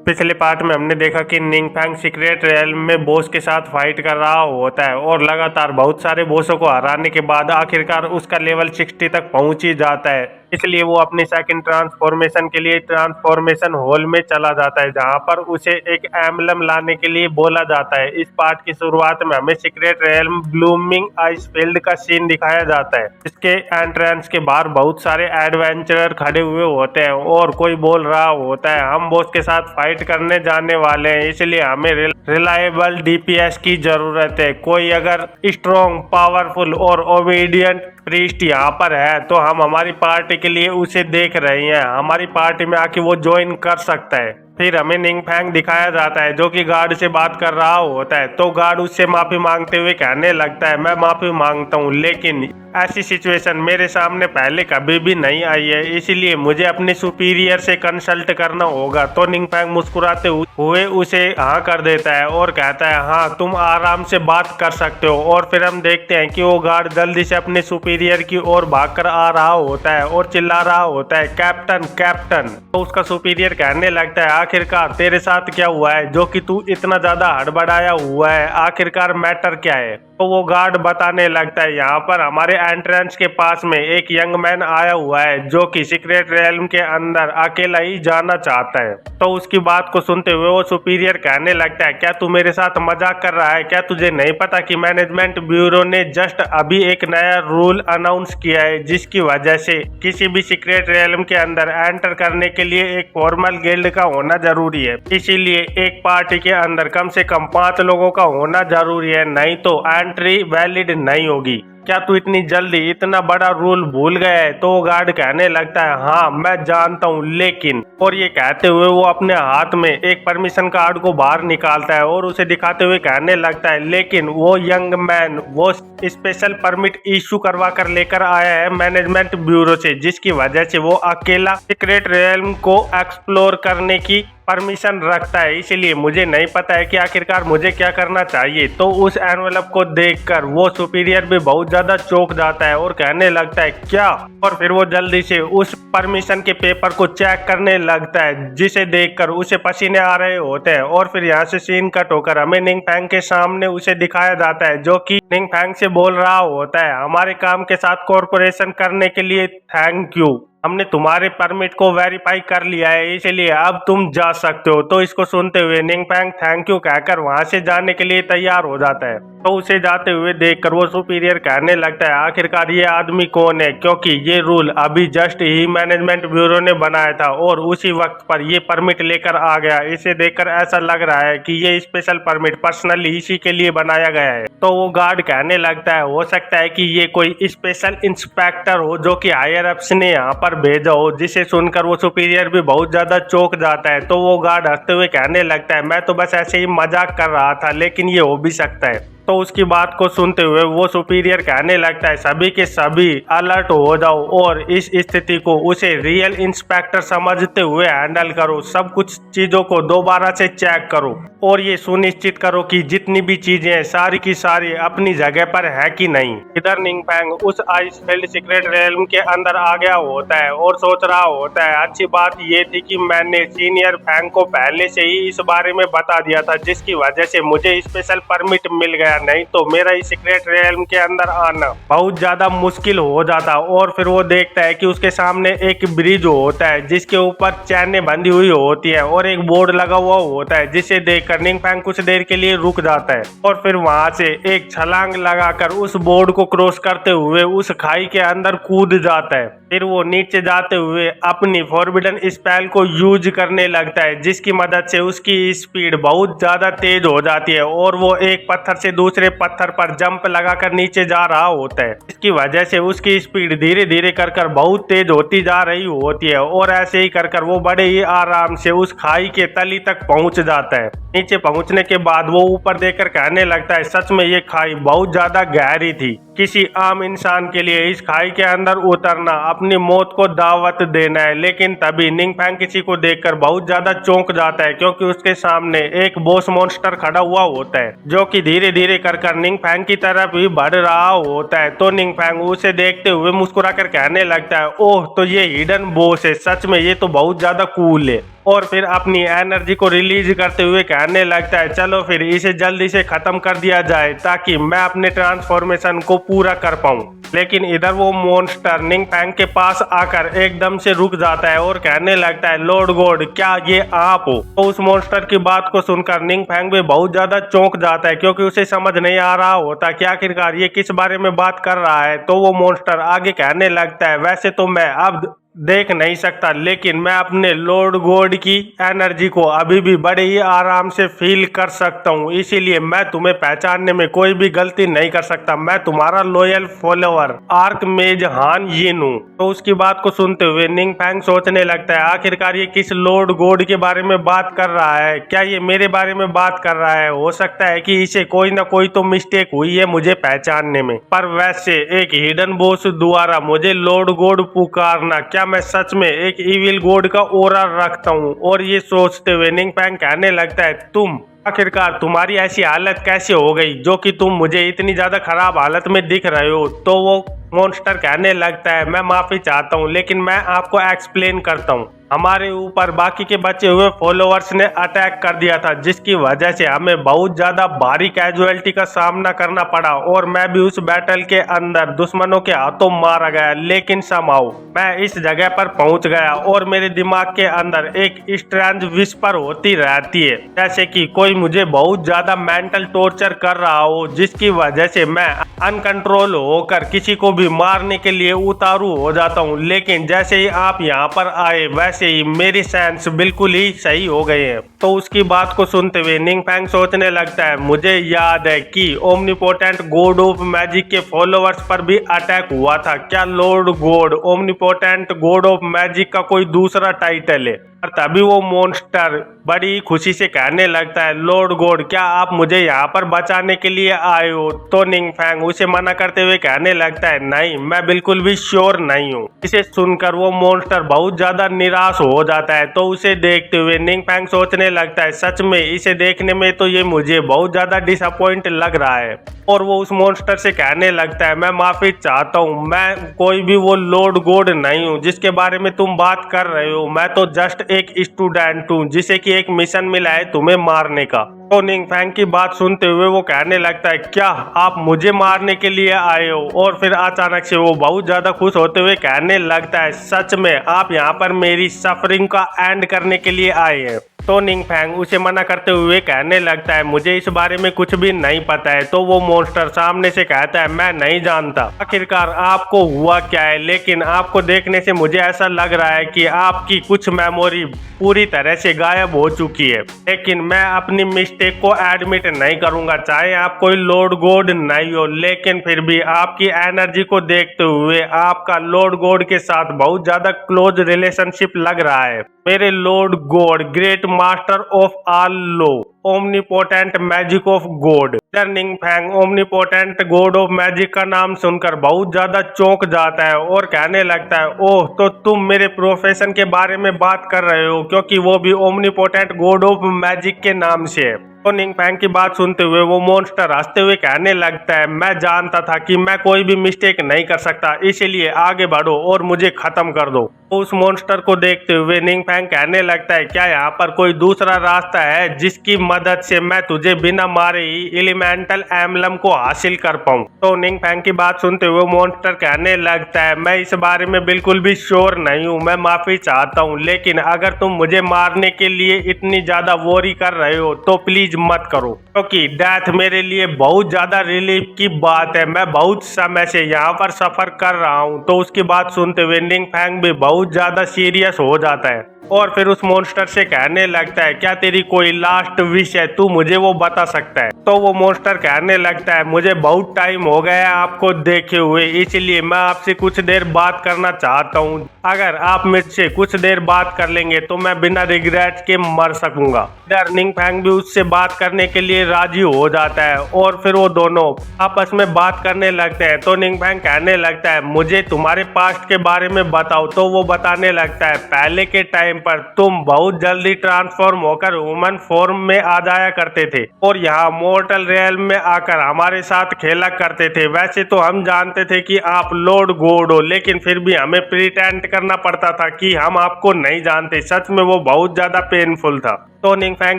पिछले पार्ट में हमने देखा कि निंगफैंग सीक्रेट रियल्म में बॉस के साथ फाइट कर रहा होता है और लगातार बहुत सारे बॉसों को हराने के बाद आखिरकार उसका लेवल 60 तक पहुंच ही जाता है। इसलिए वो अपनी सेकंड ट्रांसफॉर्मेशन के लिए ट्रांसफॉर्मेशन हॉल में चला जाता है, जहां पर उसे एक एम्बलम लाने के लिए बोला जाता है। इस पार्ट की शुरुआत में हमें secret realm blooming ice field का सीन दिखाया जाता है। इसके एंट्रेंस के बाहर बहुत सारे एडवेंचरर खड़े हुए होते हैं और कोई बोल रहा होता है, हम बॉस के साथ फाइट करने जाने वाले हैं, इसलिए हमें रिलायबल डीपीएस की जरूरत है। कोई अगर स्ट्रॉन्ग, पावरफुल और ओबीडियंट प्रीस्ट यहाँ पर है तो हम हमारी पार्टी के लिए उसे देख रहे हैं, हमारी पार्टी में आके वो ज्वाइन कर सकता है। फिर हमें निंगफैंग दिखाया जाता है जो कि गार्ड से बात कर रहा होता है, तो गार्ड उससे माफी मांगते हुए कहने लगता है, मैं माफी मांगता हूँ, लेकिन ऐसी सिचुएशन मेरे सामने पहले कभी भी नहीं आई है, इसीलिए मुझे अपने सुपीरियर से कंसल्ट करना होगा। तो निंगफैंग मुस्कुराते हुए उसे हाँ कर देता है और कहता है, हाँ तुम आराम से बात कर सकते हो। और फिर हम देखते हैं कि वो गार्ड जल्दी से अपने सुपीरियर की ओर भागकर आ रहा होता है और चिल्ला रहा होता है, कैप्टन कैप्टन। तो उसका सुपीरियर कहने लगता है, आखिरकार तेरे साथ क्या हुआ है जो कि तू इतना ज्यादा हड़बड़ाया हुआ है, आखिरकार मैटर क्या है। तो वो गार्ड बताने लगता है, यहाँ पर हमारे एंट्रेंस के पास में एक यंग मैन आया हुआ है जो कि सीक्रेट रियल्म के अंदर अकेला ही जाना चाहता है। तो उसकी बात को सुनते हुए वो सुपीरियर कहने लगता है, क्या तू मेरे साथ मजाक कर रहा है? क्या तुझे नहीं पता कि मैनेजमेंट ब्यूरो ने जस्ट अभी एक नया रूल अनाउंस किया है, जिसकी वजह से किसी भी सीक्रेट रियल्म के अंदर एंटर करने के लिए एक फॉर्मल गिल्ड का होना जरूरी है। इसीलिए एक पार्टी के अंदर कम से कम 5 लोगों का होना जरूरी है, नहीं तो एंट्री वैलिड नहीं होगी। क्या तू इतनी जल्दी इतना बड़ा रूल भूल गया है? तो गार्ड कहने लगता है, हाँ मैं जानता हूँ, लेकिन। और ये कहते हुए वो अपने हाथ में एक परमिशन कार्ड को बाहर निकालता है और उसे दिखाते हुए कहने लगता है, लेकिन वो यंग मैन वो स्पेशल परमिट इशू करवा कर लेकर आया है मैनेजमेंट ब्यूरो से, जिसकी वजह से वो अकेला सीक्रेट रियल्म को एक्सप्लोर करने की परमिशन रखता है। इसलिए मुझे नहीं पता है कि आखिरकार मुझे क्या करना चाहिए। तो उस एनवेलप को देखकर वो सुपीरियर भी बहुत ज्यादा चौंक जाता है और कहने लगता है, क्या? और फिर वो जल्दी से उस परमिशन के पेपर को चेक करने लगता है, जिसे देखकर उसे पसीने आ रहे होते हैं। और फिर यहाँ से सीन कट होकर हमें निंगफैंग के सामने उसे दिखाया जाता है, जो कि निंगफैंग से बोल रहा होता है, हमारे काम के साथ कॉर्पोरेशन करने के लिए थैंक यू, हमने तुम्हारे परमिट को वेरीफाई कर लिया है, इसलिए अब तुम जा सकते हो। तो इसको सुनते हुए निंगफैंग थैंक यू कहकर वहां से जाने के लिए तैयार हो जाता है। तो उसे जाते हुए देखकर वो सुपीरियर कहने लगता है, आखिरकार ये आदमी कौन है, क्योंकि ये रूल अभी जस्ट ही मैनेजमेंट ब्यूरो ने बनाया था और उसी वक्त पर ये परमिट लेकर आ गया। इसे देखकर ऐसा लग रहा है कि ये स्पेशल परमिट पर्सनली इसी के लिए बनाया गया है। तो वो गार्ड कहने लगता है, हो सकता है कि ये कोई स्पेशल इंस्पेक्टर हो जो कि हायर अप्स ने यहाँ पर भेजा हो। जिसे सुनकर वो सुपीरियर भी बहुत ज्यादा चौंक जाता है। तो वो गार्ड हंसते हुए कहने लगता है, मैं तो बस ऐसे ही मजाक कर रहा था, लेकिन ये हो भी सकता है। तो उसकी बात को सुनते हुए वो सुपीरियर कहने लगता है, सभी के सभी अलर्ट हो जाओ और इस स्थिति को उसे रियल इंस्पेक्टर समझते हुए हैंडल करो। सब कुछ चीजों को दोबारा से चेक करो और ये सुनिश्चित करो कि जितनी भी चीजें हैं सारी की सारी अपनी जगह पर है कि नहीं। इधर निंगफैंग उस आइसफील्ड सीक्रेट रियल्म के अंदर आ गया होता है और सोच रहा होता है, अच्छी बात ये थी कि मैंने सीनियर फैंग को पहले से ही इस बारे में बता दिया था, जिसकी वजह से मुझे स्पेशल परमिट मिल गया, नहीं तो मेरा इस सीक्रेट रियल्म के अंदर आना बहुत ज्यादा मुश्किल हो जाता। और फिर वो देखता है कि उसके सामने एक ब्रिज होता है जिसके ऊपर चैनें बंधी हुई होती है और एक बोर्ड लगा हुआ होता है, जिसे देखकर निंगफैंग कुछ देर के लिए रुक जाता है और फिर वहां से एक छलांग लगाकर उस बोर्ड को क्रॉस करते हुए उस खाई के अंदर कूद जाता है। फिर वो नीचे जाते हुए अपनी फॉरबिडन स्पेल को यूज करने लगता है, जिसकी मदद से उसकी स्पीड बहुत ज्यादा तेज हो जाती है और वो एक पत्थर से दूसरे पत्थर पर जंप लगाकर नीचे जा रहा होता है। इसकी वजह से उसकी स्पीड धीरे धीरे कर बहुत तेज होती जा रही होती है और ऐसे ही कर वो बड़े ही आराम से उस खाई के तली तक पहुंच जाता है। नीचे पहुंचने के बाद वो ऊपर देखकर कहने लगता है, सच में ये खाई बहुत ज्यादा गहरी थी। किसी आम इंसान के लिए इस खाई के अंदर उतरना अपनी मौत को दावत देना है। लेकिन तभी निंग फैंग किसी को देखकर बहुत ज्यादा चौंक जाता है, क्योंकि उसके सामने एक बॉस मॉन्स्टर खड़ा हुआ होता है जो कि धीरे धीरे कर निंग फैंग की तरफ ही बढ़ रहा होता है। तो निंग फैंग उसे देखते हुए मुस्कुरा कर कहने लगता है, ओह तो ये हिडन बॉस है, सच में ये तो बहुत ज्यादा कूल है। और फिर अपनी एनर्जी को रिलीज करते हुए कहने लगता है, चलो फिर इसे जल्दी से खत्म कर दिया जाए ताकि मैं अपने ट्रांसफॉर्मेशन को पूरा कर पाऊं। लेकिन इधर वो मॉन्स्टर निंग फैंग के पास आकर एकदम से रुक जाता है और कहने लगता है, लॉर्ड गॉड क्या ये आप हो? तो उस मॉन्स्टर की बात को सुनकर निंग फैंग भी बहुत ज्यादा चौंक जाता है, क्योंकि उसे समझ नहीं आ रहा होता कि आखिरकार ये किस बारे में बात कर रहा है। तो वो मॉन्स्टर आगे कहने लगता है, वैसे तो मैं अब देख नहीं सकता, लेकिन मैं अपने लॉर्ड गॉड की एनर्जी को अभी भी बड़े ही आराम से फील कर सकता हूँ, इसीलिए मैं तुम्हें पहचानने में कोई भी गलती नहीं कर सकता। मैं तुम्हारा लॉयल फॉलोअर आर्कमेज हान यिन हूँ। तो उसकी बात को सुनते हुए निंग फैंग सोचने लगता है, आखिरकार ये किस लॉर्ड गॉड के बारे में बात कर रहा है? क्या ये मेरे बारे में बात कर रहा है? हो सकता है कि इसे कोई ना कोई तो मिस्टेक हुई है मुझे पहचानने में। पर वैसे एक हिडन बॉस द्वारा मुझे लॉर्ड गॉड पुकारना, क्या मैं सच में एक इविल गॉड का ओरा रखता हूँ? और ये सोचते हुए निंग फैंग कहने लगता है, तुम आखिरकार तुम्हारी ऐसी हालत कैसे हो गई जो कि तुम मुझे इतनी ज्यादा खराब हालत में दिख रहे हो? तो वो मॉन्स्टर कहने लगता है, मैं माफी चाहता हूँ, लेकिन मैं आपको एक्सप्लेन करता हूँ। हमारे ऊपर बाकी के बचे हुए फॉलोअर्स ने अटैक कर दिया था, जिसकी वजह से हमें बहुत ज्यादा भारी कैजुअलिटी का सामना करना पड़ा और मैं भी उस बैटल के अंदर दुश्मनों के हाथों मारा गया। लेकिन समाओ मैं इस जगह पर पहुंच गया और मेरे दिमाग के अंदर एक स्ट्रेंज विस्पर होती रहती है, जैसे कि कोई मुझे बहुत ज्यादा मेंटल टॉर्चर कर रहा हो, जिसकी वजह से मैं अनकंट्रोल होकर किसी को भी मारने के लिए उतारू हो जाता हूँ। लेकिन जैसे ही आप यहाँ पर आए वैसे ही मेरी सेंस बिल्कुल ही सही हो गए हैं। तो उसकी बात को सुनते हुए निंग फैंग सोचने लगता है, मुझे याद है कि ओमनीपोटेंट गॉड ऑफ मैजिक के फॉलोअर्स पर भी अटैक हुआ था। क्या Lord God omnipotent God of magic का कोई दूसरा टाइटल है? और तभी वो मॉन्स्टर बड़ी खुशी से कहने लगता है, लॉर्ड गॉड क्या आप मुझे यहाँ पर बचाने के लिए आए हो? तो निंग फैंग उसे मना करते हुए कहने लगता है, नहीं मैं बिल्कुल भी श्योर नहीं हूँ। इसे सुनकर वो मॉन्स्टर बहुत ज्यादा निराश हो जाता है। तो उसे देखते हुए निंग फैंग सोचने लगता है, सच में इसे देखने में तो ये मुझे बहुत ज्यादा डिसअपॉइंट लग रहा है। और वो उस मॉन्स्टर से कहने लगता है, मैं माफी चाहता हूँ, मैं कोई भी वो लॉर्ड गॉड नहीं हूँ जिसके बारे में तुम बात कर रहे हो। मैं तो जस्ट एक स्टूडेंट हूँ जिसे कि एक मिशन मिला है तुम्हें मारने का। तो निंग फैंग की बात सुनते हुए वो कहने लगता है, क्या आप मुझे मारने के लिए आए हो? और फिर अचानक से वो बहुत ज्यादा खुश होते हुए कहने लगता है, सच में आप यहाँ पर मेरी सफरिंग का एंड करने के लिए आए हैं? तो निंग फैंग उसे मना करते हुए कहने लगता है, मुझे इस बारे में कुछ भी नहीं पता है। तो वो मॉन्स्टर सामने से कहता है, मैं नहीं जानता आखिरकार आपको हुआ क्या है, लेकिन आपको देखने से मुझे ऐसा लग रहा है कि आपकी कुछ मेमोरी पूरी तरह से गायब हो चुकी है। लेकिन मैं अपनी मिस्टेक को एडमिट नहीं करूंगा, चाहे आप कोई लॉर्ड गॉड नहीं हो, लेकिन फिर भी आपकी एनर्जी को देखते हुए आपका लॉर्ड गॉड के साथ बहुत ज्यादा क्लोज रिलेशनशिप लग रहा है। मेरे lord God great master of all law omnipotent magic of God. Ning Fang omnipotent God of magic का नाम सुनकर बहुत ज्यादा चौंक जाता है और कहने लगता है, ओह तो तुम मेरे प्रोफेशन के बारे में बात कर रहे हो, क्योंकि वो भी ओमनीपोटेंट गॉड ऑफ मैजिक के नाम से है। तो निंग फैंग की बात सुनते हुए वो मॉन्स्टर हंसते हुए कहने लगता है, मैं जानता था कि मैं कोई भी मिस्टेक नहीं कर सकता, इसीलिए आगे बढ़ो और मुझे खत्म कर दो। तो उस मॉन्स्टर को देखते हुए निंग फैंग कहने लगता है, क्या यहाँ पर कोई दूसरा रास्ता है जिसकी मदद से मैं तुझे बिना मारे ही एलिमेंटल एम्बलम को हासिल कर पाऊँ? तो निंग फैंग की बात सुनते हुए मॉन्स्टर कहने लगता है, मैं इस बारे में बिल्कुल भी श्योर नहीं हूँ, मैं माफी चाहता हूँ, लेकिन अगर तुम मुझे मारने के लिए इतनी ज्यादा वोरी कर रहे हो तो प्लीज मत करो, क्योंकि डेथ मेरे लिए बहुत ज्यादा रिलीफ की बात है। मैं बहुत समय से यहाँ पर सफर कर रहा हूँ। तो उसकी बात सुनते हुए निंग फैंग भी बहुत ज्यादा सीरियस हो जाता है और फिर उस मॉन्स्टर से कहने लगता है क्या तेरी कोई लास्ट विश है, तू मुझे वो बता सकता है। तो वो मॉन्स्टर कहने लगता है मुझे बहुत टाइम हो गया है आपको देखे हुए, इसलिए मैं आपसे कुछ देर बात करना चाहता हूँ। अगर आप मुझसे कुछ देर बात कर लेंगे तो मैं बिना रिग्रेट के मर सकूंगा। इधर निंग फैंग भी उससे बात करने के लिए राजी हो जाता है और फिर वो दोनों आपस में बात करने लगते हैं। तो निंग फैंग कहने लगता है मुझे तुम्हारे पास्ट के बारे में बताओ। तो वो बताने लगता है पहले के टाइम पर तुम बहुत जल्दी ट्रांसफॉर्म होकर ह्यूमन फॉर्म में आ जाया करते थे और यहाँ मॉर्टल रियल में आकर हमारे साथ खेला करते थे। वैसे तो हम जानते थे कि आप लॉर्ड गॉड हो, लेकिन फिर भी हमें प्रिटेंड करना पड़ता था कि हम आपको नहीं जानते। सच में वो बहुत ज्यादा पेनफुल था। तो निंग फैंग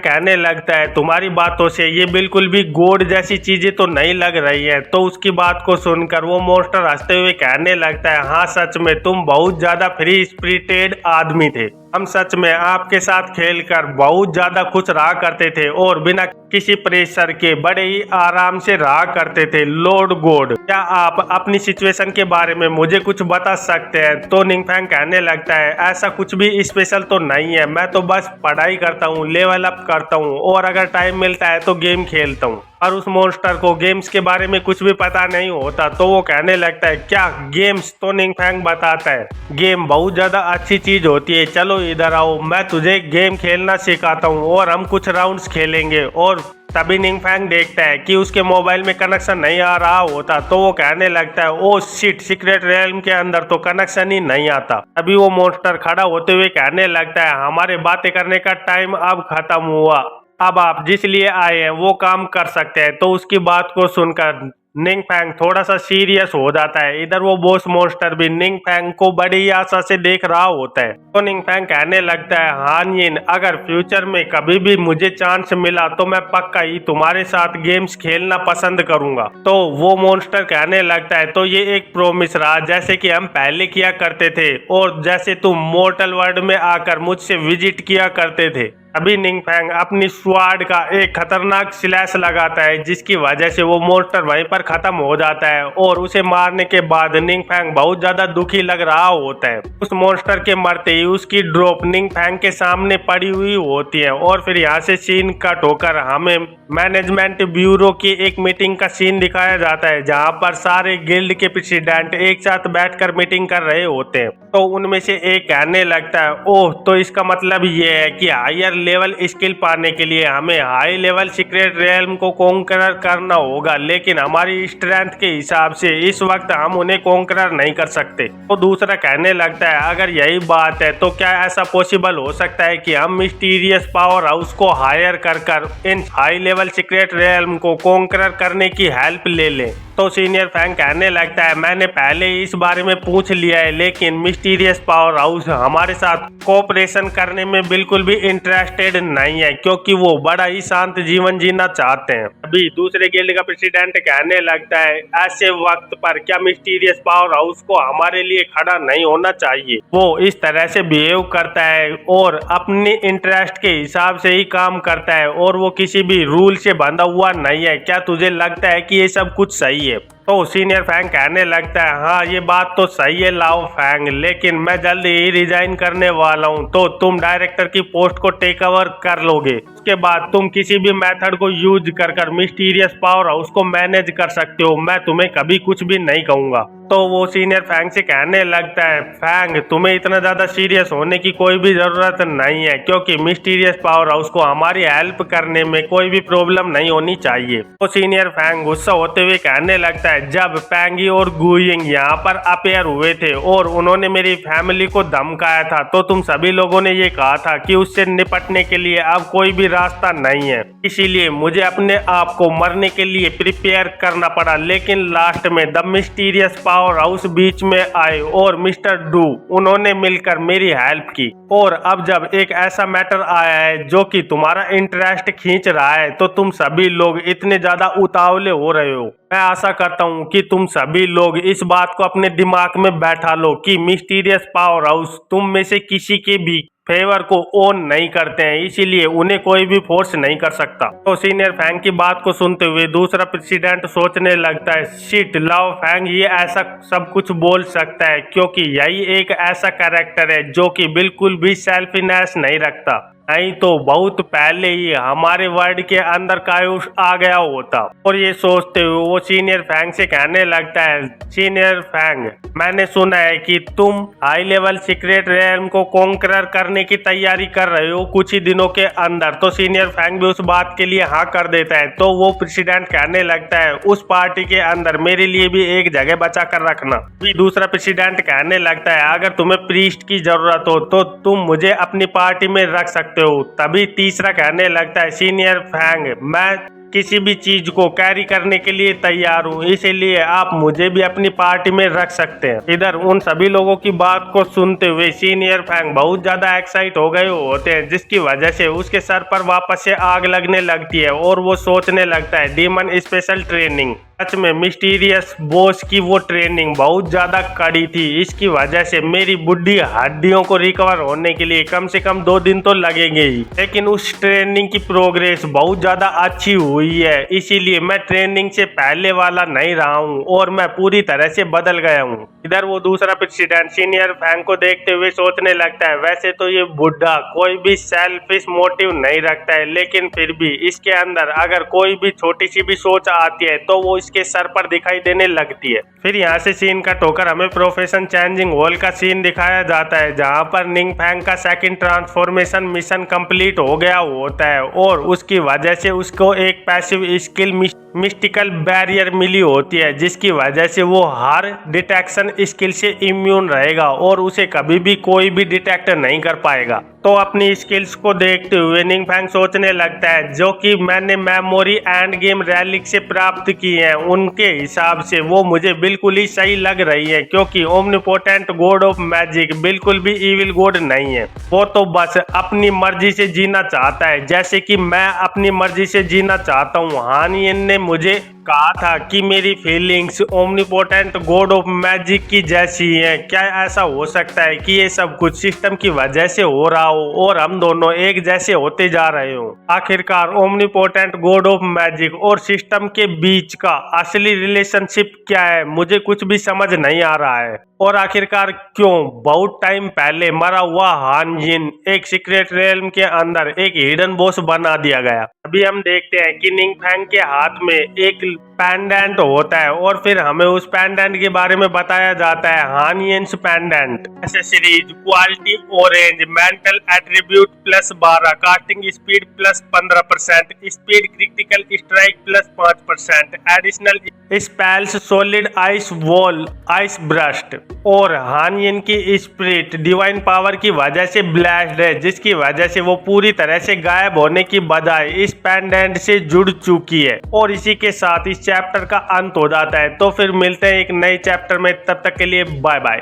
कहने लगता है तुम्हारी बातों से ये बिल्कुल भी गॉड जैसी चीजें तो नहीं लग रही है। तो उसकी बात को सुनकर वो मॉन्स्टर हंसते हुए कहने लगता है हाँ सच में तुम बहुत ज्यादा फ्री स्पिरिटेड आदमी थे। हम सच में आपके साथ खेलकर बहुत ज्यादा खुश रहा करते थे और बिना किसी प्रेशर के बड़े ही आराम से रहा करते थे। लॉर्ड गॉड क्या आप अपनी सिचुएशन के बारे में मुझे कुछ बता सकते हैं। तो निंग फैंग कहने लगता है ऐसा कुछ भी स्पेशल तो नहीं है, मैं तो बस पढ़ाई करता हूँ, लेवल अप करता हूँ और अगर टाइम मिलता है तो गेम खेलता हूँ। और उस मॉन्स्टर को गेम्स के बारे में कुछ भी पता नहीं होता। तो वो कहने लगता है क्या गेम्स। तो निंग फैंग बताता है गेम बहुत ज्यादा अच्छी चीज होती है, चलो इधर आओ मैं तुझे गेम खेलना सिखाता हूँ और हम कुछ राउंड्स खेलेंगे। और तभी निंग फैंग देखता है कि उसके मोबाइल में कनेक्शन नहीं आ रहा होता। तो वो कहने लगता है ओ शिट, सीक्रेट रियल्म के अंदर तो कनेक्शन ही नहीं आता। तभी वो मॉन्स्टर खड़ा होते हुए कहने लगता है हमारे बातें करने का टाइम अब खत्म हुआ, अब आप जिस लिए आए हैं वो काम कर सकते हैं। तो उसकी बात को सुनकर निंग फैंग थोड़ा सा सीरियस हो जाता है। इधर वो बॉस मॉन्स्टर भी निंग फैंग को बड़ी आशा से देख रहा होता है। तो निंग फैंग कहने लगता है हान यिन, अगर फ्यूचर में कभी भी मुझे चांस मिला तो मैं पक्का ही तुम्हारे साथ गेम्स खेलना पसंद करूंगा। तो वो मॉन्स्टर कहने लगता है तो ये एक प्रॉमिस रहा जैसे कि हम पहले किया करते थे और जैसे तुम मॉर्टल वर्ल्ड में आकर मुझसे विजिट किया करते थे। अभी निंग फैंग अपनी स्वाड का एक खतरनाक स्लैश लगाता है जिसकी वजह से वो मॉन्स्टर वहीं पर खत्म हो जाता है और उसे मारने के बाद निंग फैंग बहुत ज्यादा दुखी लग रहा होता है। उस मॉन्स्टर के मरते ही उसकी ड्रॉप निंग फैंग के सामने पड़ी हुई होती है और फिर यहाँ से सीन कट होकर हमें मैनेजमेंट ब्यूरो की एक मीटिंग का सीन दिखाया जाता है जहाँ पर सारे गिल्ड के प्रेसिडेंट एक साथ बैठकर मीटिंग कर रहे होते हैं। तो उनमें से एक कहने लगता है ओह तो इसका मतलब ये है कि हायर लेवल स्किल पाने के लिए हमें हाई लेवल सीक्रेट रियल्म को कॉन्करर करना होगा, लेकिन हमारी स्ट्रेंथ के हिसाब से इस वक्त हम उन्हें कॉन्करर नहीं कर सकते। तो दूसरा कहने लगता है अगर यही बात है तो क्या ऐसा पॉसिबल हो सकता है कि हम मिस्टीरियस पावर हाउस को हायर कर इन हाई लेवल सीक्रेट रियल्म को कॉन्करर करने की हेल्प ले लें। तो सीनियर फैंग कहने लगता है मैंने पहले ही इस बारे में पूछ लिया है, लेकिन मिस्टीरियस पावर हाउस हमारे साथ कोऑपरेशन करने में बिल्कुल भी इंटरेस्टेड नहीं है क्योंकि वो बड़ा ही शांत जीवन जीना चाहते हैं। अभी दूसरे गिल्ड का प्रेसिडेंट कहने लगता है ऐसे वक्त पर क्या मिस्टीरियस पावर हाउस को हमारे लिए खड़ा नहीं होना चाहिए। वो इस तरह से बिहेव करता है और अपने इंटरेस्ट के हिसाब से ही काम करता है और वो किसी भी रूल से बंधा हुआ नहीं है। क्या तुझे लगता है कि ये सब कुछ सही है। तो सीनियर फैंग कहने लगता है हाँ ये बात तो सही है लाओ फैंग, लेकिन मैं जल्दी ही रिजाइन करने वाला हूँ तो तुम डायरेक्टर की पोस्ट को टेक ओवर कर लोगे। उसके बाद तुम किसी भी मेथड को यूज कर मिस्टीरियस पावर हाउस को मैनेज कर सकते हो, मैं तुम्हें कभी कुछ भी नहीं कहूँगा। तो वो सीनियर फैंग से कहने लगता है फैंग तुम्हें इतना ज्यादा सीरियस होने की कोई भी जरूरत नहीं है क्योंकि मिस्टीरियस पावर हाउस को हमारी हेल्प करने में कोई भी प्रॉब्लम नहीं होनी चाहिए। तो सीनियर फैंग गुस्सा होते हुए कहने लगता है जब पैंगी और गुइंग यहाँ पर अपेयर हुए थे और उन्होंने मेरी फैमिली को धमकाया था तो तुम सभी लोगों ने ये कहा था कि उससे निपटने के लिए अब कोई भी रास्ता नहीं है, इसीलिए मुझे अपने आप को मरने के लिए प्रिपेयर करना पड़ा। लेकिन लास्ट में द मिस्टीरियस पावर हाउस बीच में आए और मिस्टर डू उन्होंने मिलकर मेरी हेल्प की और अब जब एक ऐसा मैटर आया है जो कि तुम्हारा इंटरेस्ट खींच रहा है तो तुम सभी लोग इतने ज्यादा उतावले हो रहे हो। मैं आशा करता हूँ कि तुम सभी लोग इस बात को अपने दिमाग में बैठा लो कि मिस्टीरियस पावर हाउस तुम में से किसी के भी फेवर को ओन नहीं करते हैं, इसीलिए उन्हें कोई भी फोर्स नहीं कर सकता। तो सीनियर फैंग की बात को सुनते हुए दूसरा प्रेसिडेंट सोचने लगता है, शिट, लाओ फैंग ये ऐसा सब कुछ बोल सकता है क्योंकि यही एक ऐसा कैरेक्टर है जो कि बिल्कुल भी सेल्फिनेस नहीं रखता, नहीं तो बहुत पहले ही हमारे वर्ल्ड के अंदर कायोस आ गया होता। और ये सोचते हुए वो सीनियर फैंग से कहने लगता है, सीनियर फैंग, मैंने सुना है कि तुम हाई लेवल सीक्रेट रेल्म को कॉन्करर करने की तैयारी कर रहे हो कुछ ही दिनों के अंदर। तो सीनियर फैंग भी उस बात के लिए हाँ कर देता है। तो वो प्रेसिडेंट कहने लगता है, उस पार्टी के अंदर मेरे लिए भी एक जगह बचा कर रखना। भी दूसरा प्रेसिडेंट कहने लगता है, अगर तुम्हें प्रीस्ट की जरूरत हो तो तुम मुझे अपनी पार्टी में रख सकते हो। तभी तीसरा कहने लगता है, सीनियर फैंग, मैं किसी भी चीज को कैरी करने के लिए तैयार हूँ, इसीलिए आप मुझे भी अपनी पार्टी में रख सकते हैं। इधर उन सभी लोगों की बात को सुनते हुए सीनियर फैंग बहुत ज्यादा एक्साइट हो गए होते हैं, जिसकी वजह से उसके सर पर वापस से आग लगने लगती है और वो सोचने लगता है, डीमन स्पेशल ट्रेनिंग, सच में मिस्टीरियस बॉस की वो ट्रेनिंग बहुत ज्यादा कड़ी थी। इसकी वजह से मेरी बुढ़ी हड्डियों को रिकवर होने के लिए कम से कम 2 दिन तो लगेंगे ही, लेकिन उस ट्रेनिंग की प्रोग्रेस बहुत ज्यादा अच्छी हुई है, इसीलिए मैं ट्रेनिंग से पहले वाला नहीं रहा हूँ और मैं पूरी तरह से बदल गया हूँ। इधर वो दूसरा प्रेसिडेंट सीनियर फैंग को देखते हुए सोचने लगता है, वैसे तो ये बुढ़ा कोई भी सेल्फिश मोटिव नहीं रखता है, लेकिन फिर भी इसके अंदर अगर कोई भी छोटी सी भी सोच आती है तो वो इसके सर पर दिखाई देने लगती है। फिर यहाँ से सीन कट होकर हमें प्रोफेशन चेंजिंग हॉल का सीन दिखाया जाता है, जहाँ पर निंग फैंग का सेकंड ट्रांसफॉर्मेशन मिशन कंप्लीट हो गया होता है और उसकी वजह से उसको एक पैसिव स्किल मिस्टिकल बैरियर मिली होती है, जिसकी वजह से वो हर डिटेक्शन स्किल से इम्यून रहेगा और उसे कभी भी कोई भी डिटेक्ट नहीं कर पाएगा। तो अपनी स्किल्स को देखते हुए निंग फैंग सोचने लगता है, जो कि मैंने मेमोरी एंड गेम रैलिक से प्राप्त की है, उनके हिसाब से वो मुझे बिल्कुल ही सही लग रही है, क्योंकि ओमनिपोटेंट गॉड ऑफ मैजिक बिल्कुल भी इविल गॉड नहीं है। वो तो बस अपनी मर्जी से जीना चाहता है, जैसे कि मैं अपनी मर्जी से जीना चाहता हूँ। हान यिन ने मुझे कहा था कि मेरी फीलिंग्स ओमनिपोटेंट गॉड ऑफ मैजिक की जैसी हैं। क्या ऐसा हो सकता है कि ये सब कुछ सिस्टम की वजह से हो रहा हो और हम दोनों एक जैसे होते जा रहे हो? आखिरकार ओमनिपोटेंट गॉड ऑफ मैजिक और सिस्टम के बीच का असली रिलेशनशिप क्या है, मुझे कुछ भी समझ नहीं आ रहा है। और आखिरकार क्यों बहुत टाइम पहले मरा हुआ हान यिन एक सीक्रेट रेल्म के अंदर एक हिडन बॉस बना दिया गया। अभी हम देखते हैं कि निंग फैंग के हाथ में एक पेंडेंट होता है और फिर हमें उस पेंडेंट के बारे में बताया जाता है, Han Yin's pendant accessories quality orange, mental attribute +12, casting speed +15%, speed critical strike +5%, additional spells solid ice wall ice burst. और हान यिन की स्पिरिट डिवाइन पावर की वजह से ब्लेस्ड है, जिसकी वजह से वो पूरी तरह से गायब होने की बजाय इस पेंडेंट से जुड़ चुकी है। और इसी के साथ इस चैप्टर का अंत हो जाता है। तो फिर मिलते हैं एक नए चैप्टर में, तब तक के लिए बाय बाय।